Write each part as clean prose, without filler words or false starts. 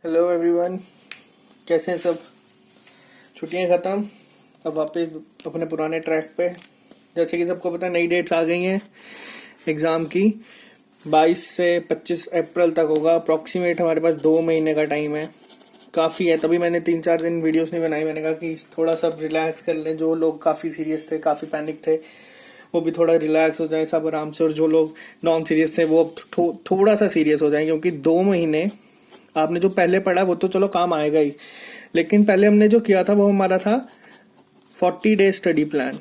Hello everyone, कैसे हैं सब। छुट्टियां ख़त्म, अब वापस अपने पुराने ट्रैक पे। जैसे कि सबको पता है, नई डेट्स आ गई हैं एग्ज़ाम की। 22 से 25 अप्रैल तक होगा अप्रॉक्सीमेट। हमारे पास 2 महीने का टाइम है, काफ़ी है। तभी मैंने 3-4 दिन वीडियोस नहीं बनाई। मैंने कहा कि थोड़ा सा रिलैक्स कर लें। जो लोग काफ़ी सीरियस थे, काफ़ी पैनिक थे, वो भी थोड़ा रिलैक्स हो जाए सब आराम से। और जो लोग नॉन सीरियस थे वो अब थोड़ा सा सीरियस हो जाएं, क्योंकि 2 महीने आपने जो पहले पढ़ा वो तो चलो काम आएगा ही, लेकिन पहले हमने जो किया था वो हमारा था 40 डे स्टडी प्लान।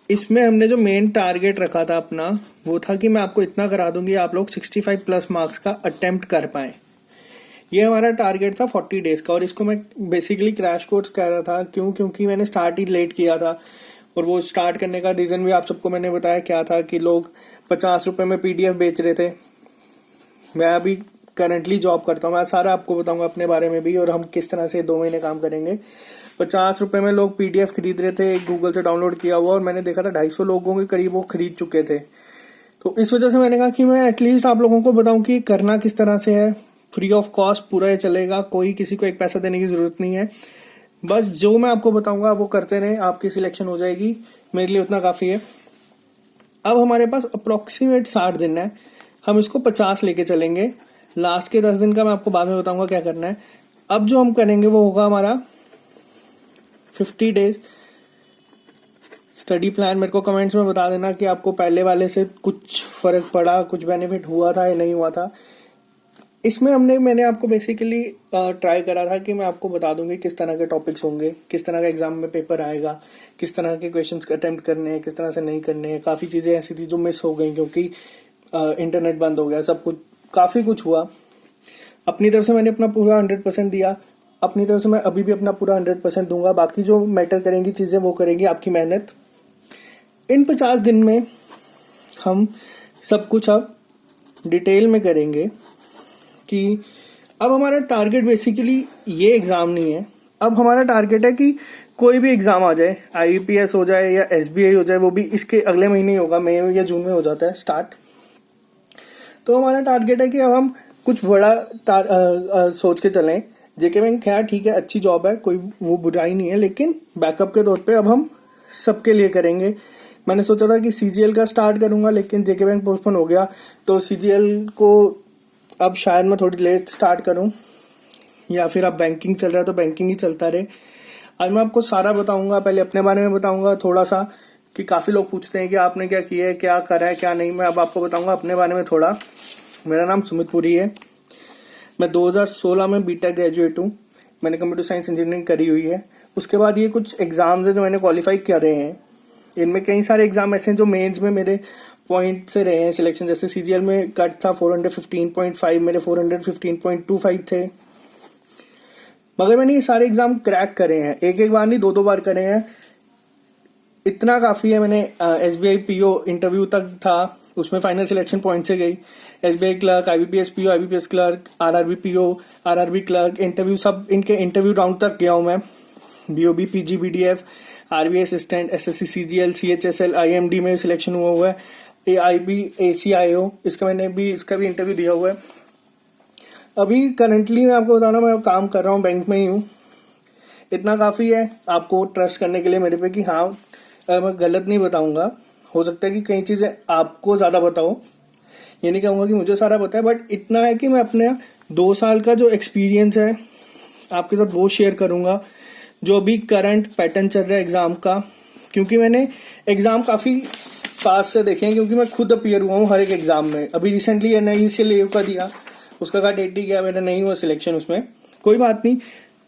इसमें हमने जो मेन टारगेट रखा था अपना, वो था कि मैं आपको इतना करा दूंगी आप लोग 65 प्लस मार्क्स का अटेम्प्ट कर पाए। ये हमारा टारगेट था 40 डेज का। और इसको मैं बेसिकली क्रैश कोर्स कह रहा था, क्योंकि मैंने स्टार्ट ही लेट किया था। और वो स्टार्ट करने का रीज़न भी आप सबको मैंने बताया क्या था, कि लोग 50 रुपए में PDF बेच रहे थे। मैं अभी करंटली जॉब करता हूँ, मैं सारा आपको बताऊंगा अपने बारे में भी, और हम किस तरह से 2 महीने काम करेंगे। 50 रुपए में लोग PDF खरीद रहे थे, गूगल से डाउनलोड किया हुआ, और मैंने देखा था 250 लोगों के करीब वो खरीद चुके थे। तो इस वजह से मैंने कहा कि मैं एटलीस्ट आप लोगों को बताऊं कि करना किस तरह से है। फ्री ऑफ कॉस्ट पूरा ये चलेगा, कोई किसी को एक पैसा देने की जरूरत नहीं है। बस जो मैं आपको बताऊंगा वो करते रहे, आपकी सिलेक्शन हो जाएगी। मेरे लिए उतना काफ़ी है। अब हमारे पास अप्रोक्सीमेट 60 दिन है, हम इसको 50 लेके चलेंगे। लास्ट के 10 दिन का मैं आपको बाद में बताऊंगा क्या करना है। अब जो हम करेंगे वो होगा हमारा 50 डेज स्टडी प्लान। मेरे को कमेंट्स में बता देना कि आपको पहले वाले से कुछ फर्क पड़ा, कुछ बेनिफिट हुआ था या नहीं हुआ था। इसमें मैंने आपको बेसिकली ट्राई करा था कि मैं आपको बता दूंगी किस तरह के टॉपिक्स होंगे, किस तरह का एग्जाम में पेपर आएगा, किस तरह के क्वेश्चंस अटेम्प्ट करने हैं, किस तरह से नहीं करने हैं। काफ़ी चीज़ें ऐसी थी जो मिस हो गई, क्योंकि इंटरनेट बंद हो गया, सब कुछ काफ़ी कुछ हुआ। अपनी तरफ से मैंने अपना पूरा 100% दिया। अपनी तरफ से मैं अभी भी अपना पूरा 100% दूंगा। बाकी जो मैटर करेंगी चीज़ें वो करेंगी आपकी मेहनत। इन 50 दिन में हम सब कुछ अब डिटेल में करेंगे। कि अब हमारा टारगेट बेसिकली ये एग्ज़ाम नहीं है। अब हमारा टारगेट है कि कोई भी एग्ज़ाम आ जाए, IBPS हो जाए या SBI हो जाए, वो भी इसके अगले महीने ही होगा, मई या जून में हो जाता है स्टार्ट। तो हमारा टारगेट है कि अब हम कुछ बड़ा सोच के चलें। JK बैंक खैर ठीक है, अच्छी जॉब है, कोई वो बुराई नहीं है, लेकिन बैकअप के तौर पे अब हम सबके लिए करेंगे। मैंने सोचा था कि CGL का स्टार्ट करूंगा, लेकिन JK बैंक पोस्टपोन हो गया, तो CGL को अब शायद मैं थोड़ी लेट स्टार्ट करूं, या फिर अब बैंकिंग चल रहा है तो बैंकिंग ही चलता रहे। आज मैं आपको सारा बताऊंगा। पहले अपने बारे में बताऊंगा थोड़ा सा, कि काफ़ी लोग पूछते हैं कि आपने क्या किया है, क्या करा है, क्या नहीं। मैं अब आपको बताऊंगा अपने बारे में थोड़ा। मेरा नाम सुमित पुरी है। मैं 2016 में BTech ग्रेजुएट हूँ। मैंने कंप्यूटर साइंस इंजीनियरिंग करी हुई है। उसके बाद ये कुछ एग्ज़ाम्स है जो मैंने क्वालिफाई करे हैं। इनमें कई सारे एग्जाम ऐसे हैं जो मेंस में मेरे पॉइंट से रहे हैं सिलेक्शन। जैसे CGL में कट था 415.5, मेरे 415.25 थे। मगर मैंने ये सारे एग्जाम क्रैक करे हैं, एक एक बार नहीं, 2-2 बार करे हैं। इतना काफ़ी है। मैंने SBI PO इंटरव्यू तक था, उसमें फाइनल सिलेक्शन पॉइंट से गई। SBI clerk, IBPS PO, IBPS clerk, RRB PO, RRB clerk, interview सब इनके इंटरव्यू राउंड तक गया हूँ मैं। BOB PG BDF, RBI assistant, SSC CGL, CHSL, IMD में सिलेक्शन हुआ है। AIB ACIO इसका भी इंटरव्यू दिया हुआ है। अभी करंटली मैं आपको बताना, मैं काम कर रहा हूँ, बैंक में ही हूँ। इतना काफ़ी है आपको ट्रस्ट करने के लिए मेरे पे कि हाँ, मैं गलत नहीं बताऊंगा। हो सकता है कि कई चीज़ें आपको ज़्यादा बताओ, ये नहीं कहूँगा कि मुझे सारा पता है, बट इतना है कि मैं अपने 2 साल का जो एक्सपीरियंस है आपके साथ वो शेयर करूँगा। जो भी करंट पैटर्न चल रहा है एग्ज़ाम का, क्योंकि मैंने एग्ज़ाम काफ़ी पास से देखे हैं, क्योंकि मैं खुद अपीयर हुआ हूँ हर एक एग्ज़ाम में। अभी रिसेंटली NICL का दिया, उसका कट 80 गया, मेरा नहीं हुआ सिलेक्शन उसमें। कोई बात नहीं,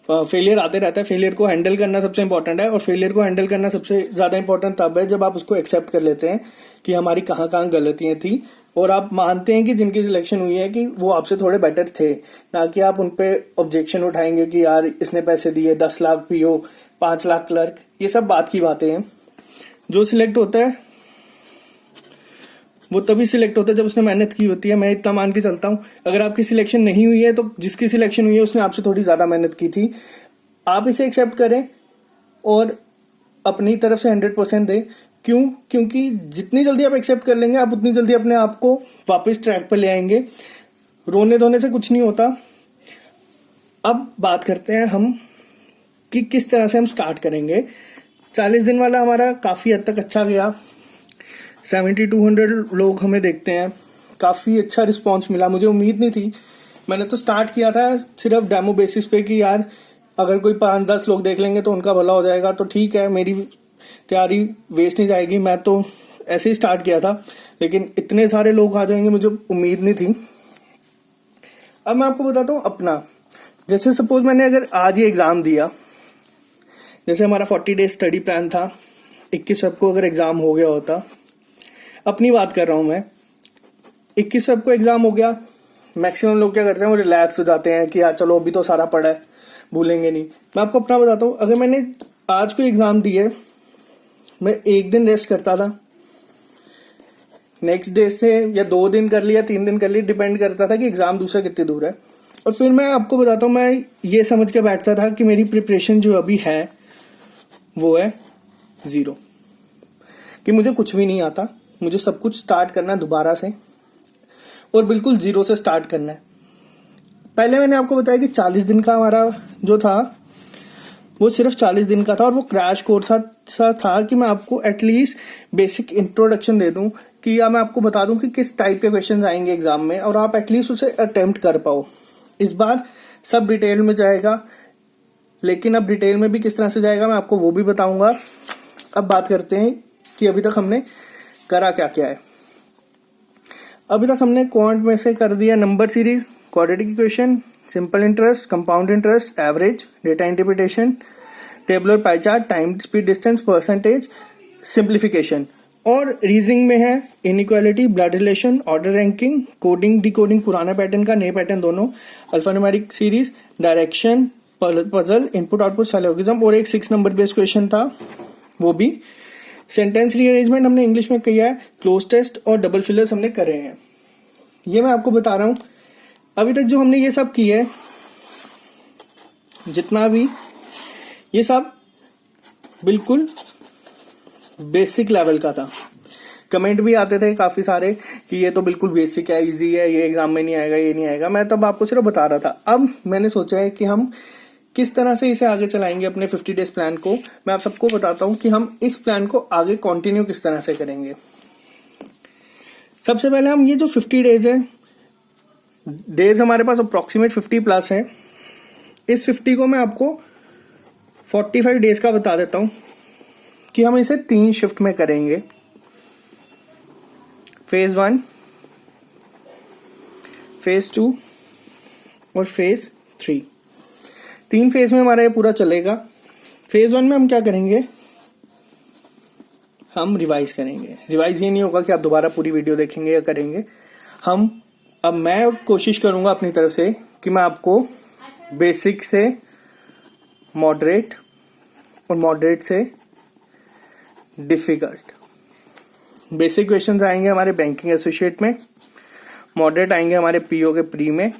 फेलियर आते रहता है। फेलियर को हैंडल करना सबसे इंपॉर्टेंट है, और फेलियर को हैंडल करना सबसे ज़्यादा इंपॉर्टेंट तब है जब आप उसको एक्सेप्ट कर लेते हैं कि हमारी कहाँ कहाँ गलतियाँ थी, और आप मानते हैं कि जिनकी सिलेक्शन हुई है कि वो आपसे थोड़े बेटर थे। ना कि आप उन पे ऑब्जेक्शन उठाएंगे कि यार इसने पैसे दिए, 10 लाख PO, 5 लाख क्लर्क, ये सब बात की बातें हैं। जो सिलेक्ट होता है वो तभी सिलेक्ट होता है जब उसने मेहनत की होती है। मैं इतना मान के चलता हूँ, अगर आपकी सिलेक्शन नहीं हुई है तो जिसकी सिलेक्शन हुई है उसने आपसे थोड़ी ज़्यादा मेहनत की थी। आप इसे एक्सेप्ट करें और अपनी तरफ से 100% दें। क्योंकि जितनी जल्दी आप एक्सेप्ट कर लेंगे, आप उतनी जल्दी अपने आप को वापस ट्रैक पर ले आएंगे। रोने धोने से कुछ नहीं होता। अब बात करते हैं हम कि किस तरह से हम स्टार्ट करेंगे। 40 दिन वाला हमारा काफ़ी हद तक अच्छा गया। 7200 लोग हमें देखते हैं, काफ़ी अच्छा रिस्पांस मिला। मुझे उम्मीद नहीं थी, मैंने तो स्टार्ट किया था सिर्फ डेमो बेसिस पे कि यार अगर कोई 5-10 लोग देख लेंगे तो उनका भला हो जाएगा, तो ठीक है, मेरी तैयारी वेस्ट नहीं जाएगी। मैं तो ऐसे ही स्टार्ट किया था, लेकिन इतने सारे लोग आ जाएंगे मुझे उम्मीद नहीं थी। अब मैं आपको बताता हूँ अपना, जैसे सपोज मैंने अगर आज ही एग्ज़ाम दिया, जैसे हमारा 40 डेज स्टडी प्लान था, 21 फेब को अगर एग्ज़ाम हो गया होता, अपनी बात कर रहा हूँ मैं, 21 फेब को एग्ज़ाम हो गया, मैक्सिमम लोग क्या करते हैं, वो रिलैक्स हो जाते हैं कि यार चलो अभी तो सारा पढ़ा है, भूलेंगे नहीं। मैं आपको अपना बताता हूँ, अगर मैंने आज को एग्ज़ाम दिए, मैं एक दिन रेस्ट करता था, नेक्स्ट डे से या 2 दिन कर लिया, 3 दिन कर लिया, डिपेंड करता था कि एग्ज़ाम दूसरा कितनी दूर है। और फिर मैं आपको बताता हूँ, मैं ये समझ के बैठता था कि मेरी प्रिपरेशन जो अभी है वो है 0, कि मुझे कुछ भी नहीं आता, मुझे सब कुछ स्टार्ट करना है दोबारा से और बिल्कुल 0 से स्टार्ट करना है। पहले मैंने आपको बताया कि 40 दिन का हमारा जो था वो सिर्फ 40 दिन का था, और वो क्रैश कोर्स सा था कि मैं आपको एटलीस्ट बेसिक इंट्रोडक्शन दे दूं, कि या मैं आपको बता दूं कि किस टाइप के क्वेश्चन आएंगे एग्जाम में, और आप एटलीस्ट उसे अटेम्प्ट कर पाओ। इस बार सब डिटेल में जाएगा, लेकिन अब डिटेल में भी किस तरह से जाएगा मैं आपको वो भी बताऊंगा। अब बात करते हैं कि अभी तक हमने करा क्या क्या है। अभी तक हमने क्वांट में से कर दिया number series, quadratic equation, simple interest, compound interest, average, data interpretation, tabular pie chart, time, speed, distance, percentage, simplification. और रीजनिंग में है inequality, blood relation, order ranking, coding decoding, पुराना पैटर्न का, नए पैटर्न दोनों, alphanumeric series, direction, puzzle, input output, syllogism, और एक 6 number based question था वो भी। सेंटेंस रीअरेंजमेंट हमने इंग्लिश में किया है, क्लोज टेस्ट और डबल फिलर्स हमने करे हैं। ये मैं आपको बता रहा हूं, अभी तक जो हमने ये सब किया है, जितना भी, ये सब बिल्कुल बेसिक लेवल का था। कमेंट भी आते थे काफी सारे कि ये तो बिल्कुल बेसिक है, इजी है, ये एग्जाम में नहीं आएगा, ये नहीं आएगा। मैं तब आपको सिर्फ बता रहा था। अब मैंने सोचा है कि हम किस तरह से इसे आगे चलाएंगे अपने 50 डेज प्लान को। मैं आप सबको बताता हूं कि हम इस प्लान को आगे कंटिन्यू किस तरह से करेंगे। सबसे पहले हम ये जो 50 डेज है, डेज हमारे पास अप्रोक्सीमेट 50 प्लस है, इस 50 को मैं आपको 45 डेज का बता देता हूं कि हम इसे 3 शिफ्ट में करेंगे। फेज 1, फेज 2 और फेज 3। 3 फेज में हमारा ये पूरा चलेगा। फेज 1 में हम क्या करेंगे, हम रिवाइज करेंगे। रिवाइज ये नहीं होगा कि आप दोबारा पूरी वीडियो देखेंगे या करेंगे। अब मैं कोशिश करूंगा अपनी तरफ से कि मैं आपको बेसिक से मॉडरेट और मॉडरेट से डिफिकल्ट, बेसिक क्वेश्चंस आएंगे हमारे बैंकिंग एसोसिएट में, मॉडरेट आएंगे हमारे पीओ के प्री में,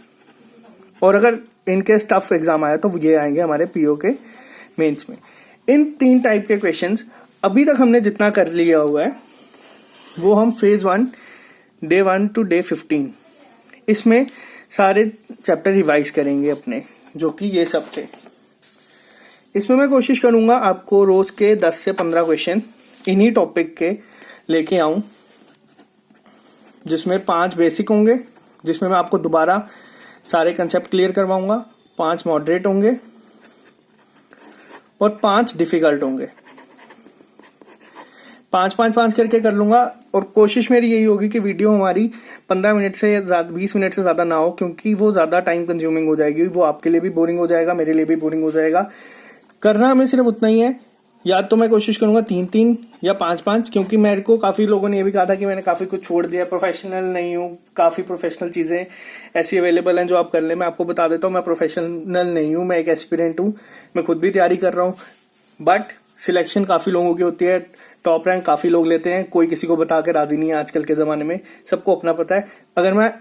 और अगर इनके टफ एग्जाम आया तो ये आएंगे हमारे पीओ के मेंस में। इन 3 टाइप के क्वेश्चंस अभी तक हमने जितना कर लिया हुआ है वो हम फेज 1 डे 1 टू डे 15 इसमें सारे चैप्टर रिवाइज करेंगे अपने, जो कि ये सब थे। इसमें मैं कोशिश करूंगा आपको रोज के 10 से 15 क्वेश्चन इन्हीं टॉपिक के लेके आऊं, जिसमें 5 बेसिक होंगे, जिसमें मैं आपको दोबारा सारे कंसेप्ट क्लियर करवाऊंगा, 5 मॉडरेट होंगे और 5 डिफिकल्ट होंगे। 5-5-5 करके कर लूंगा, और कोशिश मेरी यही होगी कि वीडियो हमारी 15 मिनट से 20 मिनट से ज्यादा ना हो, क्योंकि वो ज्यादा टाइम कंज्यूमिंग हो जाएगी, वो आपके लिए भी बोरिंग हो जाएगा, मेरे लिए भी बोरिंग हो जाएगा। करना हमें सिर्फ उतना ही है, या तो मैं कोशिश करूंगा 3-3 या 5-5, क्योंकि मेरे को काफी लोगों ने ये भी कहा था कि मैंने काफी कुछ छोड़ दिया, प्रोफेशनल नहीं हूँ, काफी प्रोफेशनल चीजें ऐसी अवेलेबल हैं जो आप कर ले। मैं आपको बता देता हूँ, मैं प्रोफेशनल नहीं हूँ, मैं एक एस्पिरेंट हूँ, मैं खुद भी तैयारी कर रहा हूँ, बट सिलेक्शन काफी लोगों की होती है, टॉप रैंक काफी लोग लेते हैं, कोई किसी को बता के राजी नहीं है आजकल के जमाने में, सबको अपना पता है। अगर मैं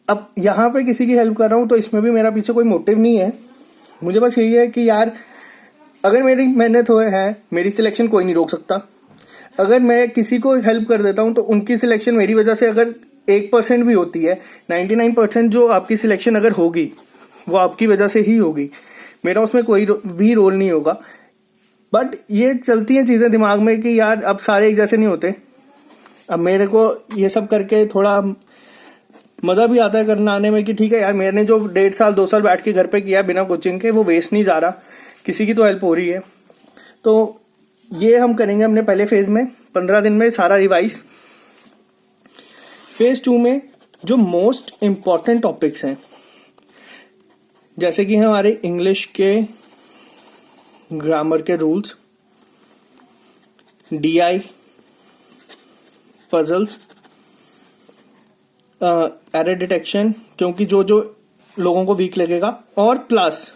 अब यहाँ पे किसी की हेल्प कर रहा हूँ तो इसमें भी मेरा पीछे कोई मोटिव नहीं है, मुझे बस यही है कि यार अगर मेरी मेहनत है, मेरी सिलेक्शन कोई नहीं रोक सकता। अगर मैं किसी को हेल्प कर देता हूँ तो उनकी सिलेक्शन मेरी वजह से अगर 1% भी होती है, 99% जो आपकी सिलेक्शन अगर होगी वो आपकी वजह से ही होगी, मेरा उसमें कोई भी रोल नहीं होगा। बट ये चलती हैं चीज़ें दिमाग में कि यार अब सारे एक जैसे नहीं होते। अब मेरे को ये सब करके थोड़ा मज़ा भी आता है करना आने में कि ठीक है यार, मैंने जो 1.5 साल 2 साल बैठ के घर पे किया बिना कोचिंग के, वो वेस्ट नहीं जा रहा, किसी की तो हेल्प हो रही है। तो ये हम करेंगे अपने पहले फेज में 15 दिन में सारा रिवाइज। फेज 2 में जो मोस्ट इम्पॉर्टेंट टॉपिक्स हैं, जैसे कि हमारे इंग्लिश के ग्रामर के rules, DI, puzzles, error detection, क्योंकि जो जो लोगों को वीक लगेगा, और प्लस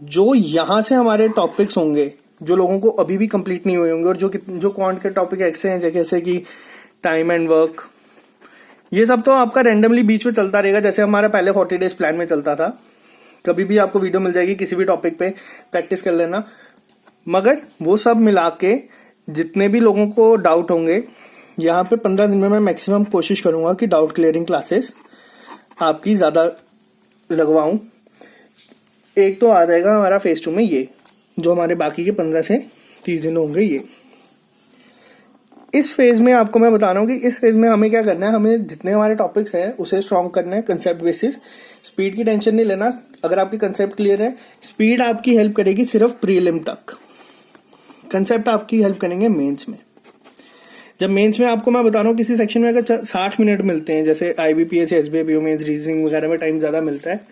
जो यहां से हमारे टॉपिक्स होंगे जो लोगों को अभी भी कंप्लीट नहीं हुए होंगे, और जो क्वांट के टॉपिक ऐसे हैं जैसे कि टाइम एंड वर्क, ये सब तो आपका रैंडमली बीच में चलता रहेगा, जैसे हमारा पहले 40 डेज प्लान में चलता था। कभी भी आपको वीडियो मिल जाएगी किसी भी टॉपिक पे, प्रैक्टिस कर लेना। मगर वो सब मिला के जितने भी लोगों को डाउट होंगे, यहाँ पे 15 दिन में मैं मैक्सिमम कोशिश करूंगा कि डाउट क्लियरिंग क्लासेस आपकी ज्यादा लगवाऊं। एक तो आ जाएगा हमारा फेज 2 में ये, जो हमारे बाकी के 15 से 30 दिन होंगे ये। इस फेज में आपको मैं बता रहा हूँ कि इस फेज में हमें क्या करना है, हमें जितने हमारे टॉपिक्स हैं उसे स्ट्रॉन्ग करना है कंसेप्ट बेसिस। स्पीड की टेंशन नहीं लेना, अगर आपके कंसेप्ट क्लियर है, स्पीड आपकी हेल्प करेगी सिर्फ प्रीलिम तक, कंसेप्ट आपकी हेल्प करेंगे मेंस में। जब मेंस में आपको मैं बता रहा हूँ किसी सेक्शन में अगर 60 मिनट मिलते हैं, जैसे IBPS, SBI मेंस, रीजनिंग वगैरह में टाइम ज्यादा मिलता है,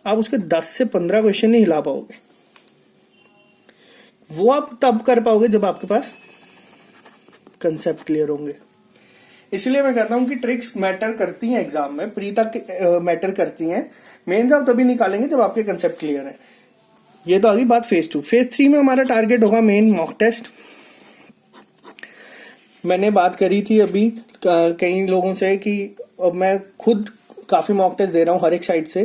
आप उसके 10 से 15 क्वेश्चन नहीं हिला पाओगे। वो आप तब कर पाओगे जब आपके पास कंसेप्ट क्लियर होंगे। इसलिए मैं कहता हूं कि ट्रिक्स मैटर करती हैं एग्जाम में, प्री तक मैटर करती हैं, मेंस आप तभी निकालेंगे जब आपके कंसेप्ट क्लियर है। ये तो आ गई बात फेज 2। फेज 3 में हमारा टारगेट होगा मेन मॉक टेस्ट। मैंने बात करी थी अभी कई लोगों से कि अब मैं खुद काफी मॉक टेस्ट दे रहा हूँ, हर एक साइट से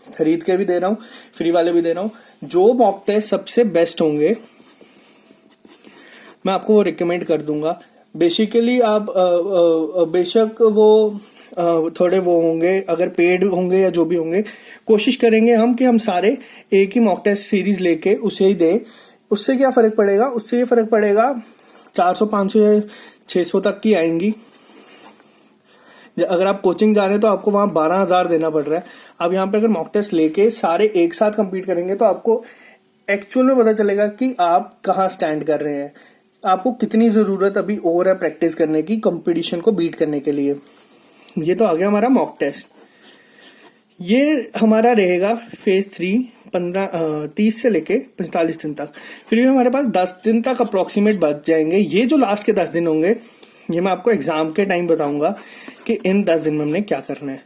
खरीद के भी दे रहा हूँ, फ्री वाले भी दे रहा हूँ। जो मॉक टेस्ट सबसे बेस्ट होंगे मैं आपको वो रिकमेंड कर दूंगा। बेसिकली आप बेशक वो थोड़े वो होंगे, अगर पेड होंगे या जो भी होंगे, कोशिश करेंगे हम कि हम सारे एक ही मॉक टेस्ट सीरीज लेके उसे ही दें। उससे क्या फर्क पड़ेगा, उससे ये फर्क पड़ेगा 400 500 या 600 तक की आएंगी। अगर आप कोचिंग जा रहे हैं तो आपको वहां 12,000 देना पड़ रहा है। अब यहाँ पे अगर मॉक टेस्ट लेके सारे एक साथ कंप्लीट करेंगे तो आपको एक्चुअल में पता चलेगा कि आप कहाँ स्टैंड कर रहे हैं, आपको कितनी जरूरत अभी और है प्रैक्टिस करने की, कंपटीशन को बीट करने के लिए। ये तो आ गया हमारा मॉक टेस्ट। ये हमारा रहेगा फेज 3 30 से लेके 45 दिन तक। फिर भी हमारे पास 10 दिन तक अप्रोक्सीमेट बच जाएंगे। ये जो लास्ट के 10 दिन होंगे, ये मैं आपको एग्जाम के टाइम बताऊंगा कि इन 10 दिन में हमने क्या करना है।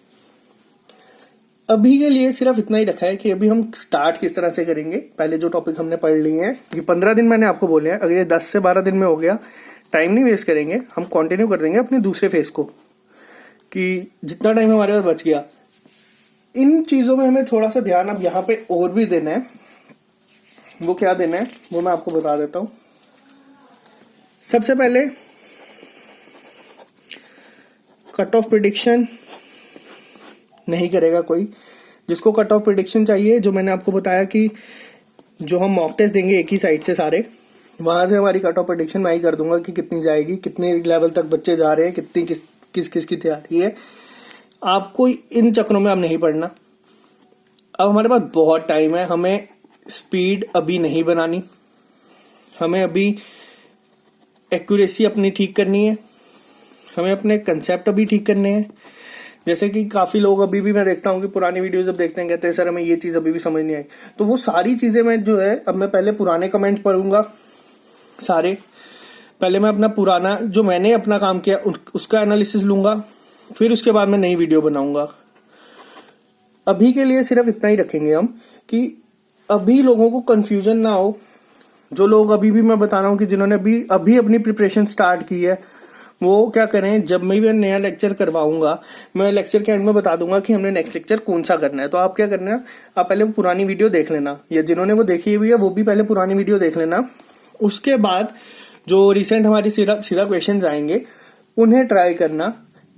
अभी के लिए सिर्फ इतना ही रखा है कि अभी हम स्टार्ट किस तरह से करेंगे। पहले जो टॉपिक हमने पढ़ लिए हैं, ये 15 दिन मैंने आपको बोले हैं, अगर ये 10 से 12 दिन में हो गया, टाइम नहीं वेस्ट करेंगे, हम कंटिन्यू कर देंगे अपने दूसरे फेज को, कि जितना टाइम हमारे पास बच गया। इन चीजों में हमें थोड़ा सा ध्यान अब यहाँ पे और भी देना है। वो क्या देना है वो मैं आपको बता देता हूं। सबसे पहले कट ऑफ प्रिडिक्शन नहीं करेगा कोई। जिसको कट ऑफ प्रिडिक्शन चाहिए, जो मैंने आपको बताया कि जो हम मॉक टेस्ट देंगे एक ही साइड से सारे, वहां से हमारी कट ऑफ प्रिडिक्शन मैं ही कर दूंगा कि कितनी जाएगी, कितने लेवल तक बच्चे जा रहे हैं, कितनी किस की तैयारी है। आपको इन चक्रों में अब नहीं पड़ना। अब हमारे पास बहुत टाइम है, हमें स्पीड अभी नहीं बनानी, हमें अभी एक्यूरेसी अपनी ठीक करनी है, हमें अपने कंसेप्ट अभी ठीक करने हैं। जैसे कि काफी लोग अभी भी मैं देखता हूँ कि पुरानी वीडियोस जब देखते हैं कहते हैं सर हमें ये चीज अभी भी समझ नहीं आई। तो वो सारी चीजें मैं जो है, अब मैं पहले पुराने कमेंट पढ़ूंगा सारे, पहले मैं अपना पुराना जो मैंने अपना काम किया उसका एनालिसिस लूंगा, फिर उसके बाद मैं नई वीडियो बनाऊंगा। अभी के लिए सिर्फ इतना ही रखेंगे हम कि अभी लोगों को कंफ्यूजन ना हो। जो लोग अभी भी मैं बता रहा हूँ कि जिन्होंने अभी अपनी प्रिपरेशन स्टार्ट की है, वो क्या करें, जब मैं भी नया लेक्चर करवाऊंगा, मैं लेक्चर के एंड में बता दूंगा कि हमने नेक्स्ट लेक्चर कौन सा करना है। तो आप क्या करना है, आप पहले पुरानी वीडियो देख लेना, या जिन्होंने वो देखी हुई है वो भी पहले पुरानी वीडियो देख लेना। उसके बाद जो रिसेंट हमारी सीधा क्वेश्चंस आएंगे उन्हें ट्राई करना,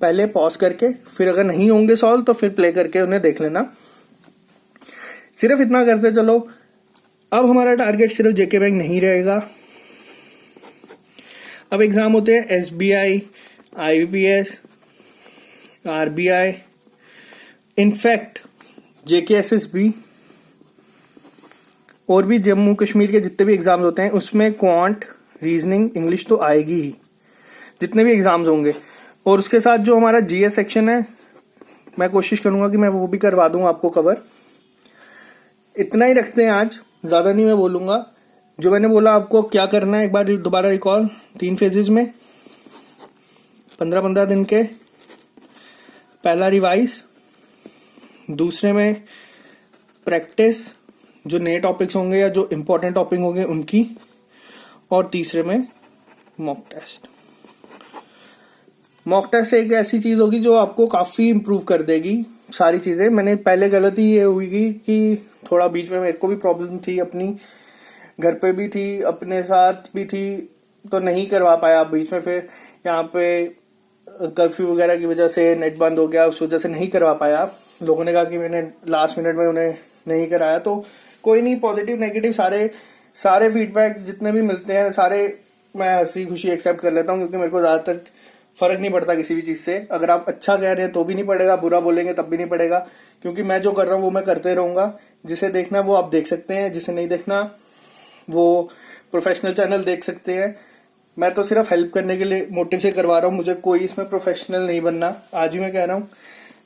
पहले पॉज करके, फिर अगर नहीं होंगे सॉल्व तो फिर प्ले करके उन्हें देख लेना। सिर्फ इतना करते चलो। अब हमारा टारगेट सिर्फ जेके बैंक नहीं रहेगा। अब एग्जाम होते हैं SBI, IBPS, RBI, in fact JKSSB और भी जम्मू कश्मीर के जितने भी एग्जाम्स होते हैं उसमें क्वांट, रीजनिंग, इंग्लिश तो आएगी ही, जितने भी एग्जाम्स होंगे। और उसके साथ जो हमारा जीएस सेक्शन है, मैं कोशिश करूंगा कि मैं वो भी करवा दूं आपको कवर। इतना ही रखते हैं आज, ज़्यादा नहीं मैं बोलूंगा। जो मैंने बोला आपको क्या करना है, एक बार दोबारा रिकॉल। 3 फेजेस में 15-15 दिन के। पहला रिवाइज, दूसरे में प्रैक्टिस जो नए टॉपिक्स होंगे या जो इम्पोर्टेंट टॉपिक होंगे उनकी, और तीसरे में मॉक टेस्ट। मॉक टेस्ट एक ऐसी चीज होगी जो आपको काफी इम्प्रूव कर देगी सारी चीजें। मैंने पहले गलती ये हुई कि थोड़ा बीच में मेरे को भी प्रॉब्लम थी, अपनी घर पे भी थी, अपने साथ भी थी, तो नहीं करवा पाया बीच में। फिर यहाँ पे कर्फ्यू वगैरह की वजह से नेट बंद हो गया, उस वजह से नहीं करवा पाया। लोगों ने कहा कि मैंने लास्ट मिनट में उन्हें नहीं कराया, तो कोई नहीं, पॉजिटिव नेगेटिव सारे फीडबैक जितने भी मिलते हैं सारे मैं हंसी खुशी एक्सेप्ट कर लेता हूँ, क्योंकि मेरे को ज्यादातर फर्क नहीं पड़ता किसी भी चीज से। अगर आप अच्छा कह रहे हैं तो भी नहीं पड़ेगा, बुरा बोलेंगे तब भी नहीं पड़ेगा, क्योंकि मैं जो कर रहा हूँ वो मैं करते रहूंगा। जिसे देखना वो आप देख सकते हैं, जिसे नहीं देखना वो प्रोफेशनल चैनल देख सकते हैं। मैं तो सिर्फ हेल्प करने के लिए मोटिव से करवा रहा हूँ, मुझे कोई इसमें प्रोफेशनल नहीं बनना। आज भी मैं कह रहा हूँ,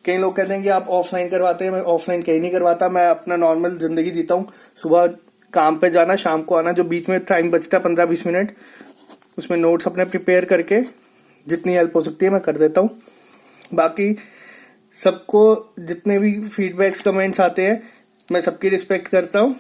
कई लोग कहते हैं कि आप ऑफलाइन करवाते हैं, मैं ऑफलाइन कहीं नहीं करवाता। मैं अपना नॉर्मल जिंदगी जीता हूँ। सुबह काम पे जाना, शाम को आना, जो बीच में टाइम बचता है 15-20 मिनट, उसमें नोट्स अपने प्रिपेयर करके जितनी हेल्प हो सकती है मैं कर देता हूँ। बाकी सबको जितने भी फीडबैक्स कमेंट्स आते हैं मैं सबकी रिस्पेक्ट करता हूँ।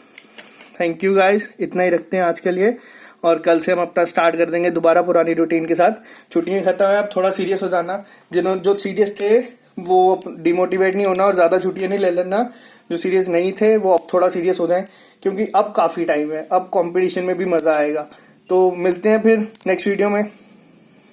थैंक यू गाइस, इतना ही रखते हैं आज के लिए, और कल से हम अपना स्टार्ट कर देंगे दोबारा पुरानी रूटीन के साथ। छुट्टियां खत्म है, अब थोड़ा सीरियस हो जाना। जो सीरियस थे वो डिमोटिवेट नहीं होना और ज्यादा छुट्टियां नहीं ले लेना। जो सीरियस नहीं थे वो अब थोड़ा सीरियस हो जाएं, क्योंकि अब काफी टाइम है, अब कंपटीशन में भी मजा आएगा। तो मिलते हैं फिर नेक्स्ट वीडियो में।